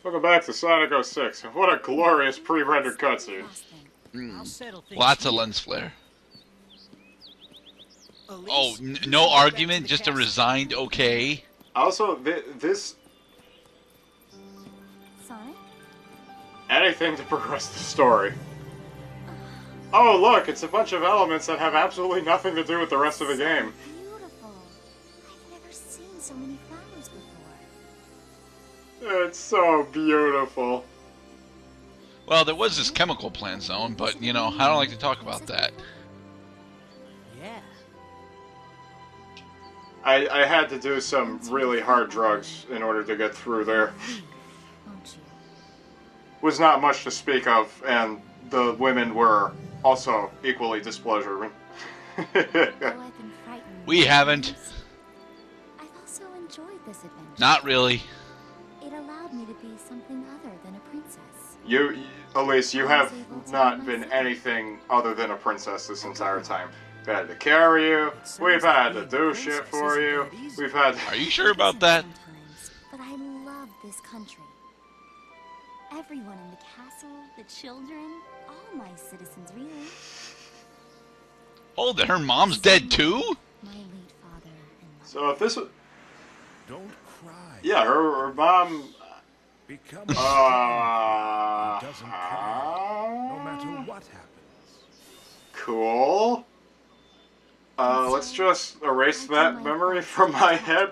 Welcome back to Sonic 06. What a glorious pre-rendered cutscene. Lots of lens flare. Oh, no argument, just a resigned okay. Also, this... Sonic? Anything to progress the story. Oh, look, it's a bunch of elements that have absolutely nothing to do with the rest of the game. Beautiful. I've never seen so many flowers before. It's so beautiful. Well, there was this chemical plant zone, but, you know, I don't like to talk about that. Yeah. I had to do some really hard drugs in order to get through there. Won't you? Was not much to speak of, and the women were also equally displeasuring. Though I've been frightened. We haven't. I've also enjoyed this adventure. Not really. It allowed me to be something other than a princess. Elise, you have not been anything other than a princess this entire time. We've had to carry you, we've had to do shit for you, we've had... Are you sure about that? Sometimes, but I love this country. Everyone in the castle, the children, all my citizens, really. Oh, that her mom's dead too? My late father and mother. So if this was... Don't cry. Yeah, her mom... Become doesn't cry, no matter what happens. Cool. Let's just erase that memory from my head.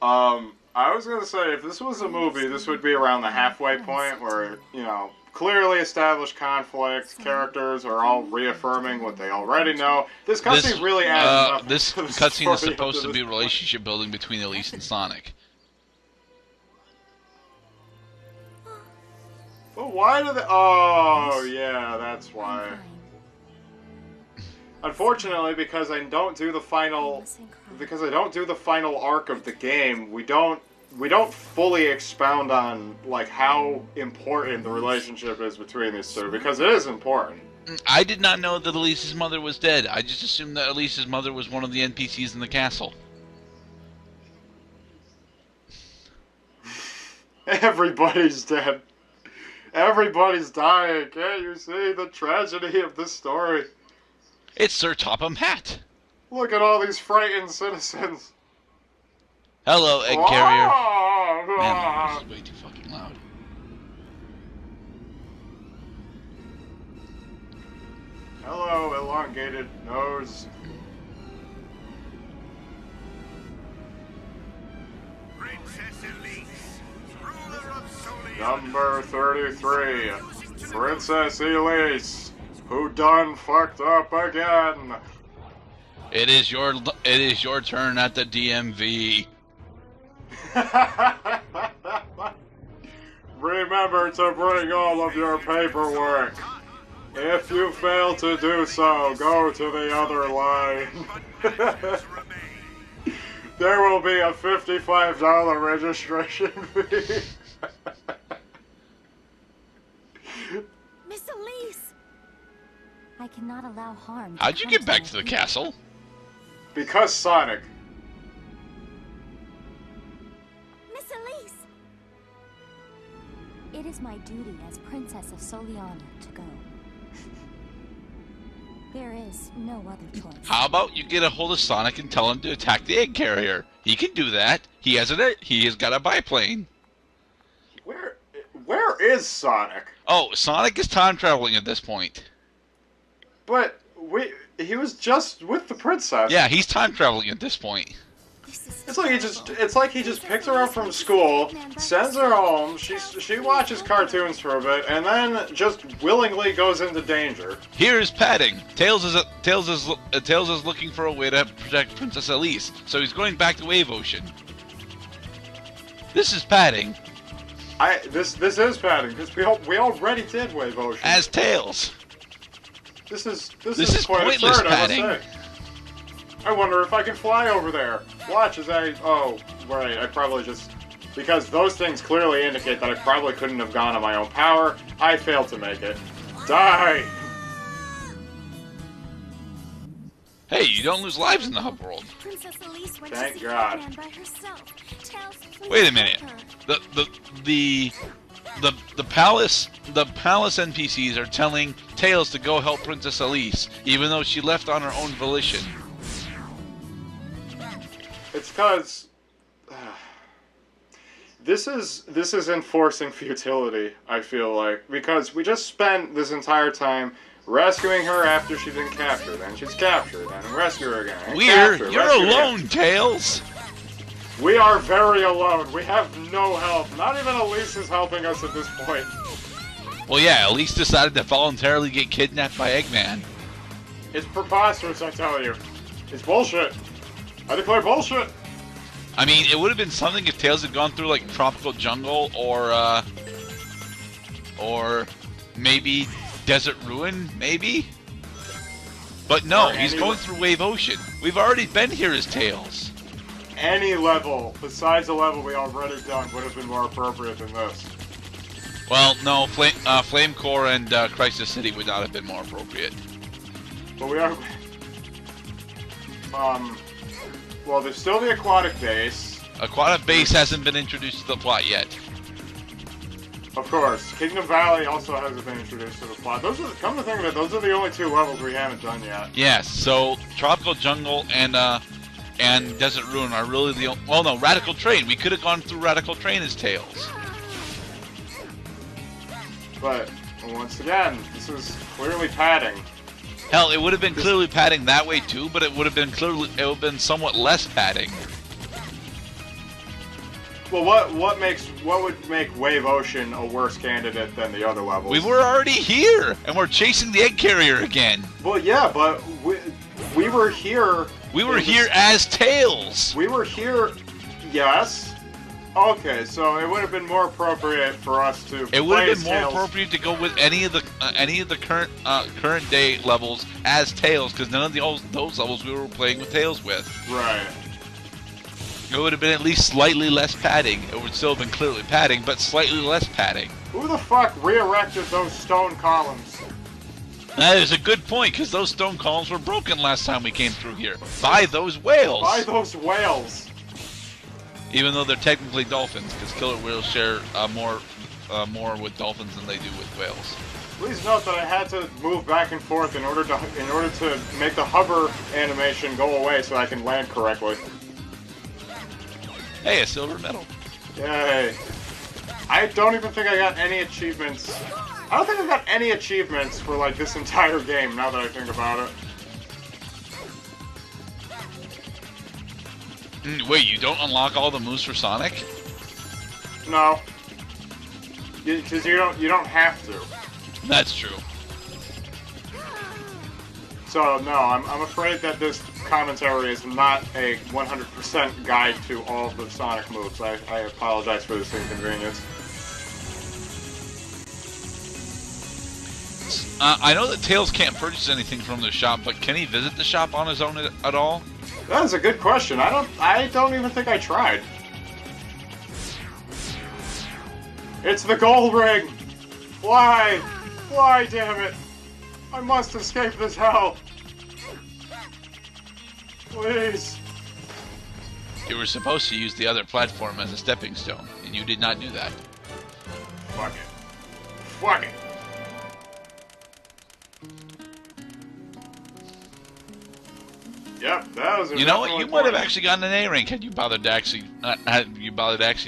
I was gonna say, if this was a movie, this would be around the halfway point where, you know, clearly established conflict, characters are all reaffirming what they already know. This cutscene really adds nothing This to the cutscene is story supposed up to be this relationship building between Elise and Sonic. point. But why do they... Oh, yeah, that's why. Unfortunately, because I don't do the final... Because I don't do the final arc of the game, we don't fully expound on, like, how important the relationship is between these two, because it is important. I did not know that Elise's mother was dead. I just assumed that Elise's mother was one of the NPCs in the castle. Everybody's dead. Everybody's dying. Can't you see the tragedy of this story? It's Sir Topham Hatt. Look at all these frightened citizens. Hello, egg carrier. Man, Ah! this is way too fucking loud. Hello, elongated nose. Princess Elise, ruler of Soleil. Number 33. Princess Elise, who done fucked up again. It is your turn at the DMV. Remember to bring all of your paperwork. If you fail to do so, go to the other line. There will be a $55 registration fee. Miss Elise! I cannot allow harm. How'd you get back to the castle? Because Sonic. Miss Elise! It is my duty as Princess of Soliana to go. There is no other choice. How about you get a hold of Sonic and tell him to attack the egg carrier? He can do that. He has got a biplane. Where is Sonic? Oh, Sonic is time traveling at this point. But he was just with the princess. Yeah, he's time traveling at this point. It's like he just picks her up from school, sends her home, she watches cartoons for a bit, and then just willingly goes into danger. Here's padding. Tails is looking for a way to protect Princess Elise, so he's going back to Wave Ocean. This is padding. This is padding because we already did Wave Ocean. As Tails. This is quite pointless absurd, padding. I must say. I wonder if I can fly over there. Watch as I... Oh, right, I probably just... Because those things clearly indicate that I probably couldn't have gone on my own power, I failed to make it. Die! Hey, you don't lose lives in the hub world. Princess Elise went Thank to see God. Eggman by herself. Tails, please Wait a minute. help her. The palace NPCs are telling Tails to go help Princess Elise, even though she left on her own volition. It's because this is enforcing futility, I feel like, because we just spent this entire time rescuing her after she's been captured, and she's captured, and rescue her again. And Weird, capture, you're rescue her alone, again. Tails. We are very alone. We have no help. Not even Elise is helping us at this point. Well, yeah, Elise decided to voluntarily get kidnapped by Eggman. It's preposterous, I tell you. It's bullshit. I declare bullshit. I mean, it would have been something if Tails had gone through like tropical jungle or maybe desert ruin, maybe. But no, Or he's any- going through Wave Ocean. We've already been here as Tails. Any level besides the level we already done would have been more appropriate than this. Well, no, Flame Core and Crisis City would not have been more appropriate. But we are... Well, there's still the aquatic base. Aquatic Base hasn't been introduced to the plot yet. Of course. Kingdom Valley also hasn't been introduced to the plot. Those are, come to think of it, those are the only two levels we haven't done yet. Yes, so Tropical Jungle and Desert Ruin are really the only... Well, no, Radical Train. We could have gone through Radical Train as Tails. But, once again, this is clearly padding. Hell, it would have been clearly padding that way too, but it would have been somewhat less padding. Well, what would make Wave Ocean a worse candidate than the other levels? We were already here, and we're chasing the egg carrier again. Well, yeah, but we were here... We were here as Tails. We were here... Yes. Okay, so it would have been more appropriate for us to... It would play have as been more Tails. appropriate to go with any of the current day levels as Tails, because none of those levels we were playing with Tails with. Right. It would have been at least slightly less padding. It would still have been clearly padding, but slightly less padding. Who the fuck re-erected those stone columns? That is a good point, because those stone columns were broken last time we came through here. By those whales! By those whales. Even though they're technically dolphins, because killer whales share more with dolphins than they do with whales. Please note that I had to move back and forth in order to make the hover animation go away so I can land correctly. Hey, a silver medal. Yay. I don't even think I got any achievements. I don't think I got any achievements for like this entire game now that I think about it. Wait, you don't unlock all the moves for Sonic? No. Because you don't have to. That's true. So no, I'm afraid that this commentary is not a 100% guide to all of the Sonic moves. I apologize for this inconvenience. I know that Tails can't purchase anything from the shop, but can he visit the shop on his own at all? That is a good question. I don't even think I tried. It's the gold ring! Why? Why, damn it? I must escape this hell. Please. You were supposed to use the other platform as a stepping stone, and you did not do that. Fuck it. Fuck it. Yep, that was. You know what? You might have actually gotten an A rank had you bothered to actually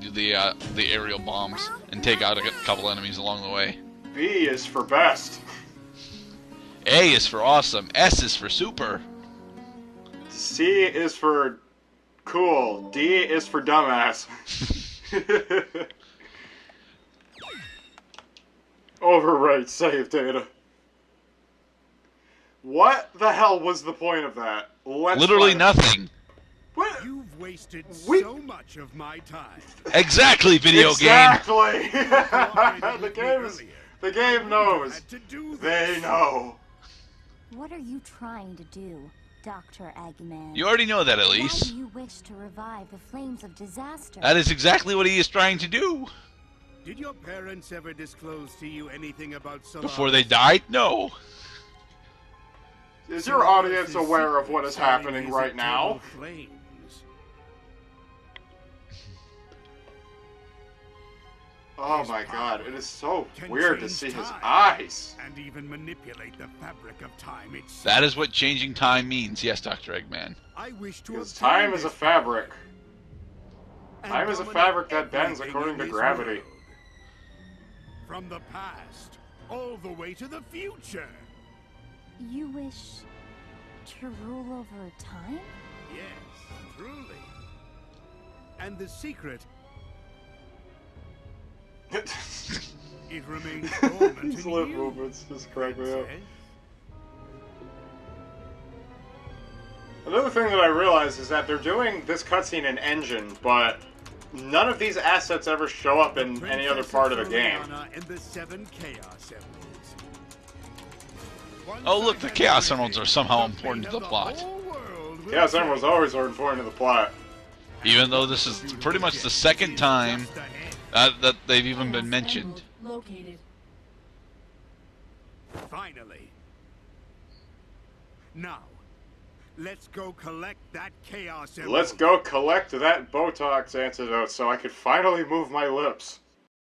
do the aerial bombs and take out a couple enemies along the way. B is for best. A is for awesome. S is for super. C is for cool. D is for dumbass. Overwrite save data. What the hell was the point of that? Literally nothing. What? You've wasted We- so much of my time. Exactly, video game. Exactly. Cooperated the with me game is. earlier. The game knows. Had to do They this. know. What are you trying to do, Dr. Eggman? You already know that, Why Elise. do you wish to revive the flames of disaster? That is exactly what he is trying to do. Did your parents ever disclose to you anything about Solar? Before they died? No. Is your audience aware of what is happening right now? Oh my god, it is so weird to see his eyes. And even manipulate the fabric of time itself. That is what changing time means, yes, Dr. Eggman. I wish to Because obtain time is a this fabric. and Time is a dominate fabric that bends everything according in to this gravity. world. From the past, all the way to the future. You wish to rule over time? Yes, truly. And the secret, it remains dormant in These lip you, movements just crack me up. princess. Another thing that I realized is that they're doing this cutscene in Engine, but none of these assets ever show up in any other part of the game. And the 7 Chaos Emeralds. Oh, look, the Chaos Emeralds are somehow important to the plot. Chaos Emeralds always are important to the plot. Even though this is pretty much the second time that they've even been mentioned. Located. Finally. Now, let's go collect that Chaos Emerald. Let's go collect that Botox antidote so I could finally move my lips.